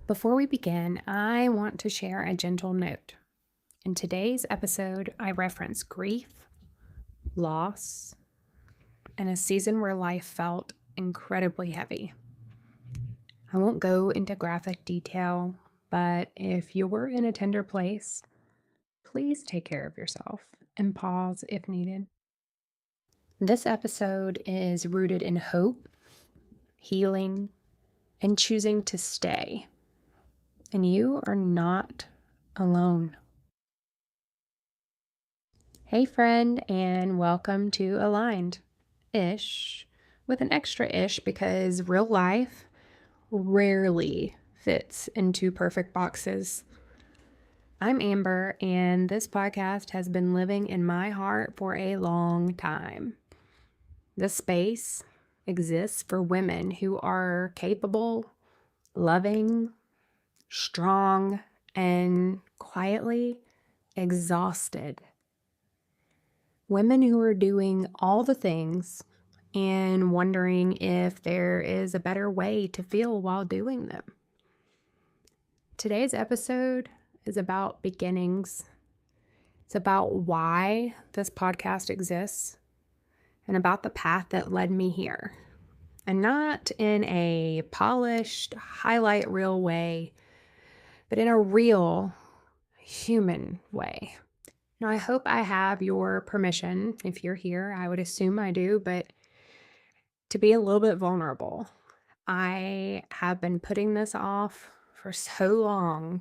Before we begin, I want to share a gentle note. In today's episode, I reference grief, loss, and a season where life felt incredibly heavy. I won't go into graphic detail, but if you're in a tender place, please take care of yourself and pause if needed. This episode is rooted in hope, healing, and choosing to stay. And you are not alone. Hey friend, and welcome to Aligned-ishhh, with an extra ish because real life rarely fits into perfect boxes. I'm Amber, and this podcast has been living in my heart for a long time. This space exists for women who are capable, loving, strong, and quietly exhausted. Women who are doing all the things and wondering if there is a better way to feel while doing them. Today's episode is about beginnings. It's about why this podcast exists and about the path that led me here. And not in a polished, highlight reel way, but in a real human way. Now, I hope I have your permission. If you're here, I would assume I do, but to be a little bit vulnerable. I have been putting this off for so long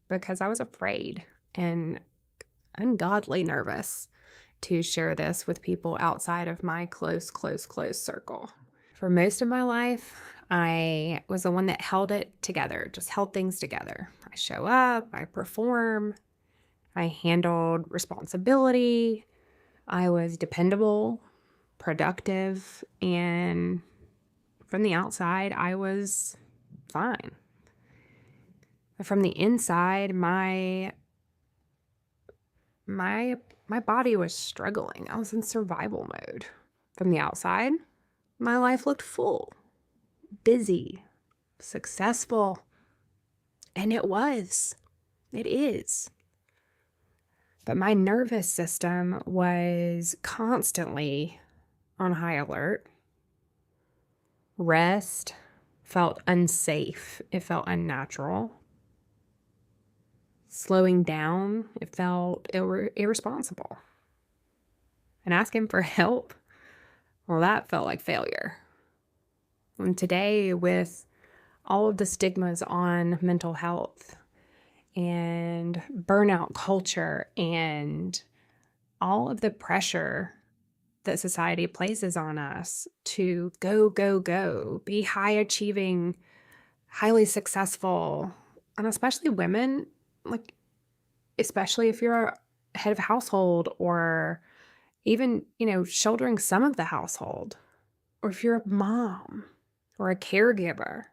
because I was afraid and ungodly nervous to share this with people outside of my close circle. For most of my life, I was the one that held it together, just held things together. I show up, I perform, I handled responsibility, I was dependable, productive, and from the outside, I was fine. But from the inside, my body was struggling. I was in survival mode. From the outside, my life looked full, busy, successful, and it is. But my nervous system was constantly on high alert. Rest felt unsafe. It felt unnatural. Slowing down, it felt irresponsible. And asking for help, well, that felt like failure. And today, with all of the stigmas on mental health and burnout culture and all of the pressure that society places on us to go, be high achieving, highly successful, and especially women, like, especially if you're a head of household or even, shouldering some of the household, or if you're a mom or a caregiver.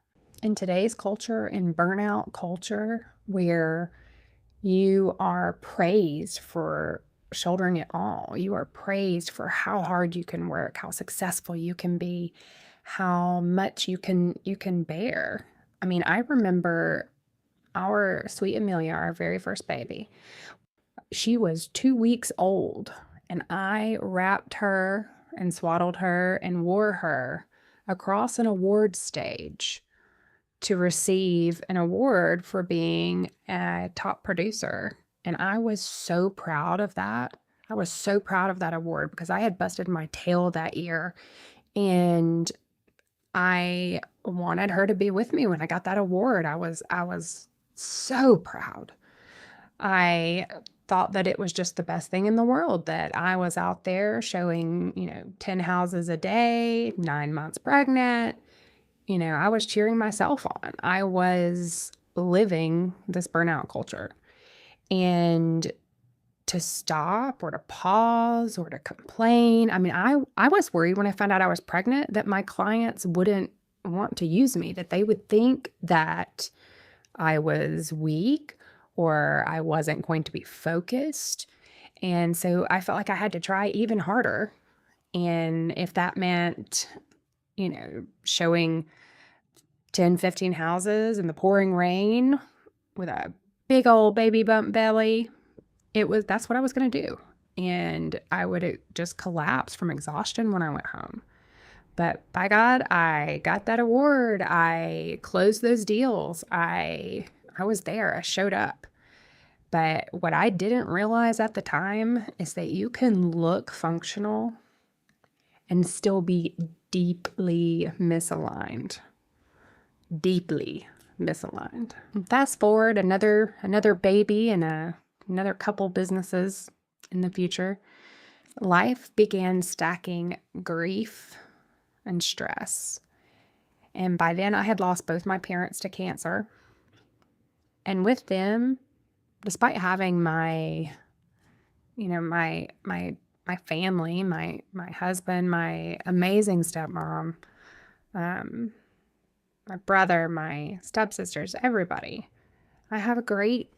In today's culture, in burnout culture, where you are praised for shouldering it all, you are praised for how hard you can work, how successful you can be, how much you can bear. I mean, I remember our sweet Amelia, our very first baby. She was 2 weeks old, and I wrapped her and swaddled her and wore her across an award stage to receive an award for being a top producer. And I was so proud of that. I was so proud of that award because I had busted my tail that year. And I wanted her to be with me when I got that award. I was so proud. I thought that it was just the best thing in the world that I was out there showing, 10 houses a day, 9 months pregnant. I was cheering myself on. I was living this burnout culture. And to stop or to pause or to complain, I mean, I was worried when I found out I was pregnant that my clients wouldn't want to use me, that they would think that I was weak or I wasn't going to be focused. And so I felt like I had to try even harder. And if that meant, showing 10, 15 houses in the pouring rain with a big old baby bump belly, that's what I was going to do. And I would just collapse from exhaustion when I went home. But by God, I got that award. I closed those deals. I was there. I showed up. But what I didn't realize at the time is that you can look functional and still be deeply misaligned. Deeply misaligned. Fast forward another baby and another couple businesses in the future. Life began stacking grief and stress. And by then I had lost both my parents to cancer. And with them, despite having my family, my husband, my amazing stepmom, my brother, my stepsisters, everybody, I have a great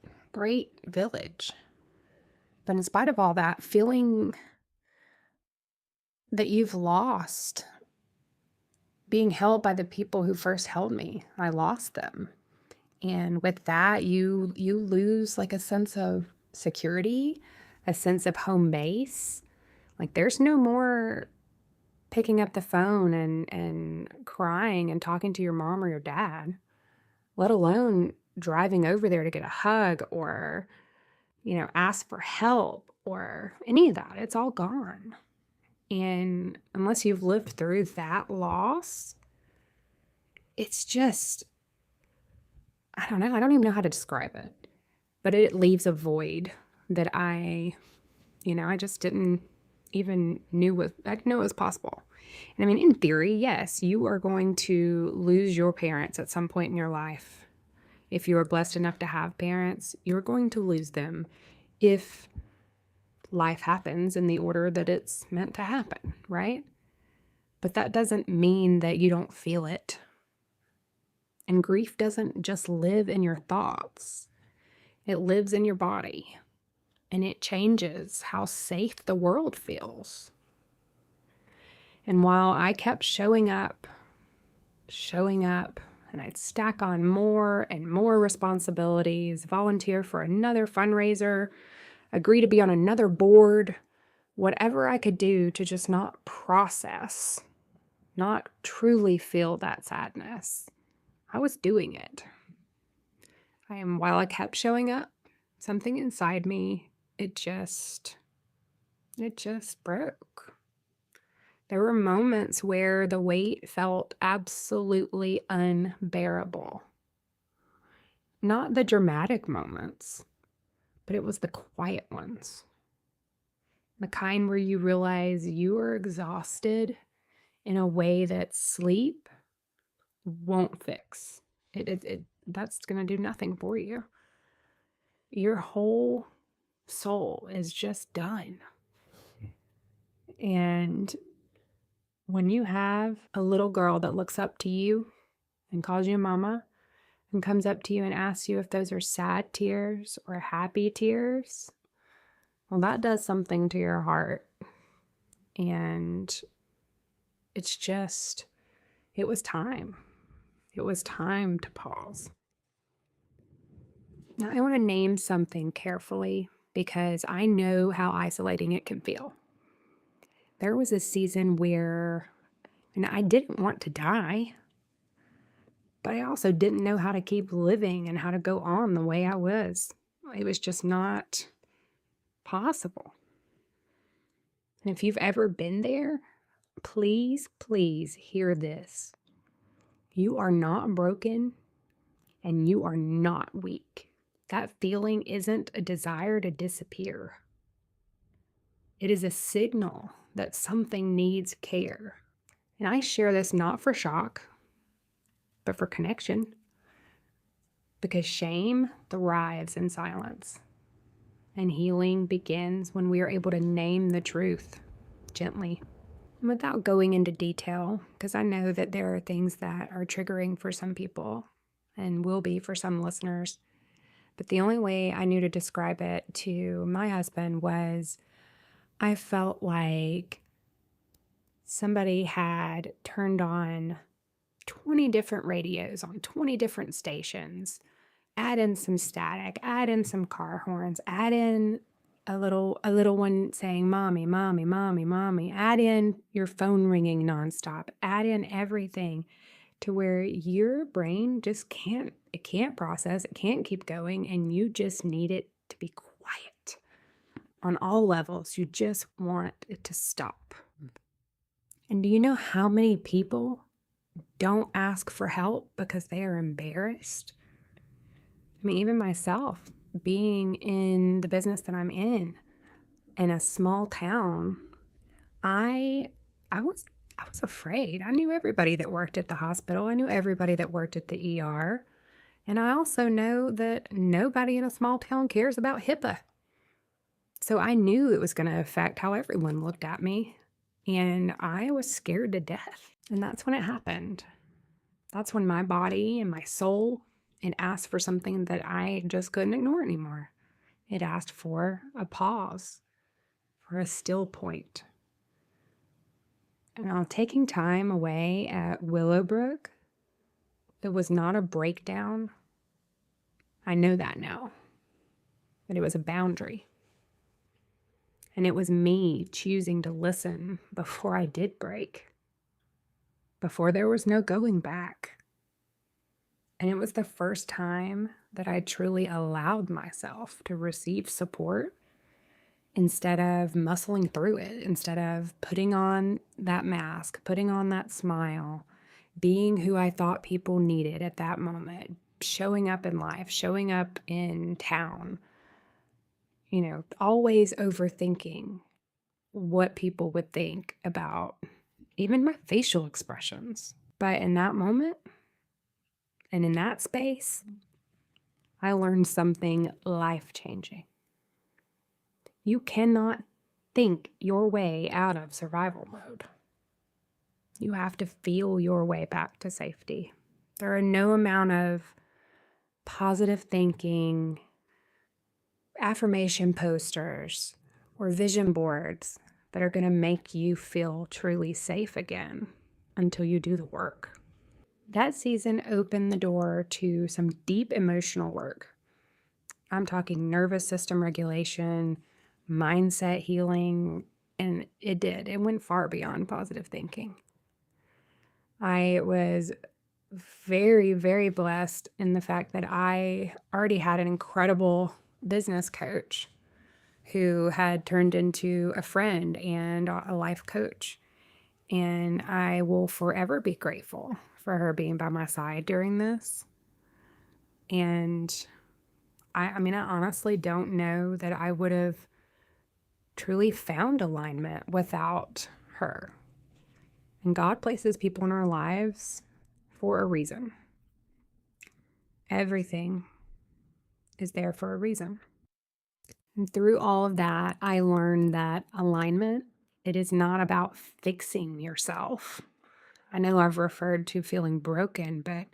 village. But in spite of all that, feeling that you've lost being held by the people who first held me, I lost them. And with that, you lose like a sense of security, a sense of home base. Like there's no more picking up the phone and crying and talking to your mom or your dad, let alone driving over there to get a hug or, ask for help or any of that. It's all gone. And unless you've lived through that loss, it's just, I don't know. I don't even know how to describe it, but it leaves a void that I just didn't even I didn't know it was possible. And I mean, in theory, yes, you are going to lose your parents at some point in your life. If you are blessed enough to have parents, you're going to lose them if life happens in the order that it's meant to happen, right? But that doesn't mean that you don't feel it. And grief doesn't just live in your thoughts. It lives in your body. And it changes how safe the world feels. And while I kept showing up, and I'd stack on more and more responsibilities, volunteer for another fundraiser, agree to be on another board, whatever I could do to just not process, not truly feel that sadness, I was doing it. While I kept showing up, something inside me, it just broke. There were moments where the weight felt absolutely unbearable. Not the dramatic moments, but it was the quiet ones. The kind where you realize you are exhausted in a way that sleep won't fix. That's going to do nothing for you. Your whole soul is just done. And when you have a little girl that looks up to you and calls you mama and comes up to you and asks you if those are sad tears or happy tears, well, that does something to your heart. And it's just, it was time. It was time to pause. Now, I want to name something carefully because I know how isolating it can feel. There was a season where, and I didn't want to die, but I also didn't know how to keep living and how to go on the way I was. It was just not possible. And if you've ever been there, please hear this. You are not broken and you are not weak. That feeling isn't a desire to disappear. It is a signal that something needs care. And I share this not for shock, but for connection. Because shame thrives in silence. And healing begins when we are able to name the truth gently. And without going into detail, because I know that there are things that are triggering for some people and will be for some listeners. But the only way I knew to describe it to my husband was I felt like somebody had turned on 20 different radios on 20 different stations, add in some static, add in some car horns, add in a little one saying, "Mommy, mommy, mommy, mommy," add in your phone ringing nonstop, add in everything to where your brain just can't process, it can't keep going, and you just need it to be quiet on all levels. You just want it to stop. And do you know how many people don't ask for help because they are embarrassed? I mean, even myself, being in the business that I'm in a small town, I I was afraid. I knew everybody that worked at the hospital. I knew everybody that worked at the ER. And I also know that nobody in a small town cares about HIPAA. So I knew it was going to affect how everyone looked at me. And I was scared to death. And that's when it happened. That's when my body and my soul, it asked for something that I just couldn't ignore anymore. It asked for a pause, for a still point. Now, taking time away at Willowbrook, it was not a breakdown. I know that now. But it was a boundary. And it was me choosing to listen before I did break. Before there was no going back. And it was the first time that I truly allowed myself to receive support instead of muscling through it, instead of putting on that mask, putting on that smile, being who I thought people needed at that moment, showing up in life, showing up in town, always overthinking what people would think about even my facial expressions. But in that moment and in that space, I learned something life-changing. You cannot think your way out of survival mode. You have to feel your way back to safety. There are no amount of positive thinking, affirmation posters, or vision boards that are going to make you feel truly safe again until you do the work. That season opened the door to some deep emotional work. I'm talking nervous system regulation, mindset healing, and it went far beyond positive thinking. I was very, very blessed in the fact that I already had an incredible business coach who had turned into a friend and a life coach. And I will forever be grateful for her being by my side during this. And I honestly don't know that I would have truly found alignment without her. And God places people in our lives for a reason. Everything is there for a reason. And through all of that, I learned that alignment, it is not about fixing yourself. I know I've referred to feeling broken, but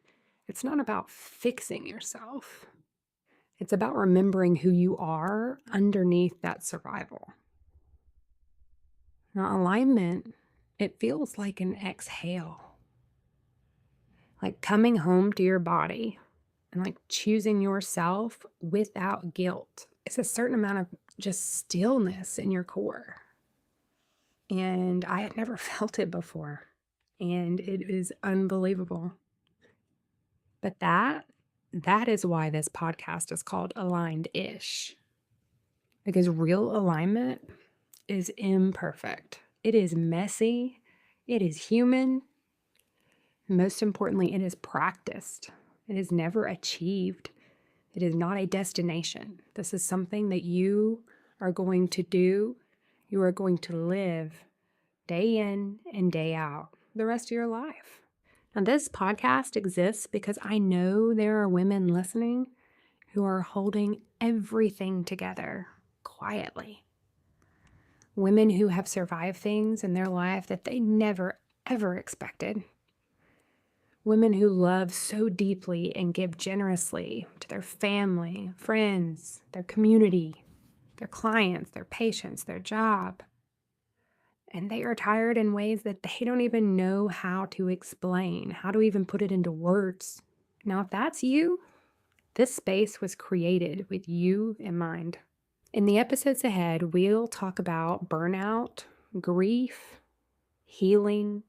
it's not about fixing yourself. It's about remembering who you are underneath that survival. Now, alignment, it feels like an exhale. Like coming home to your body and like choosing yourself without guilt. It's a certain amount of just stillness in your core. And I had never felt it before. And it is unbelievable. But that is why this podcast is called Aligned-ishhh. Because real alignment is imperfect. It is messy. It is human. Most importantly, it is practiced. It is never achieved. It is not a destination. This is something that you are going to do. You are going to live day in and day out the rest of your life. Now, this podcast exists because I know there are women listening who are holding everything together quietly. Women who have survived things in their life that they never, ever expected. Women who love so deeply and give generously to their family, friends, their community, their clients, their patients, their job. and they are tired in ways that they don't even know how to explain, how to even put it into words. Now, if that's you, this space was created with you in mind. In the episodes ahead, we'll talk about burnout, grief, healing,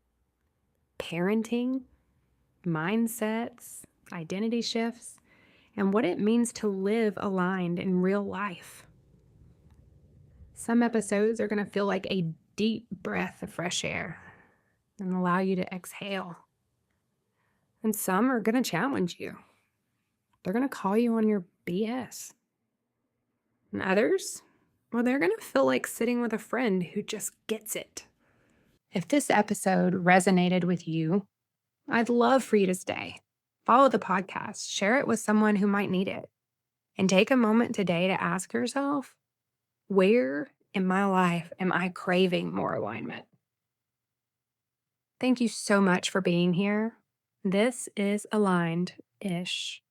parenting, mindsets, identity shifts, and what it means to live aligned in real life. Some episodes are going to feel like a deep breath of fresh air and allow you to exhale. And some are going to challenge you. They're going to call you on your BS. And others, well, they're going to feel like sitting with a friend who just gets it. If this episode resonated with you, I'd love for you to stay. Follow the podcast, share it with someone who might need it, and take a moment today to ask yourself, where in my life am I craving more alignment? Thank you so much for being here. This is Aligned-ish.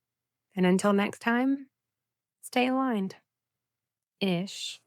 And until next time, stay aligned. Ish.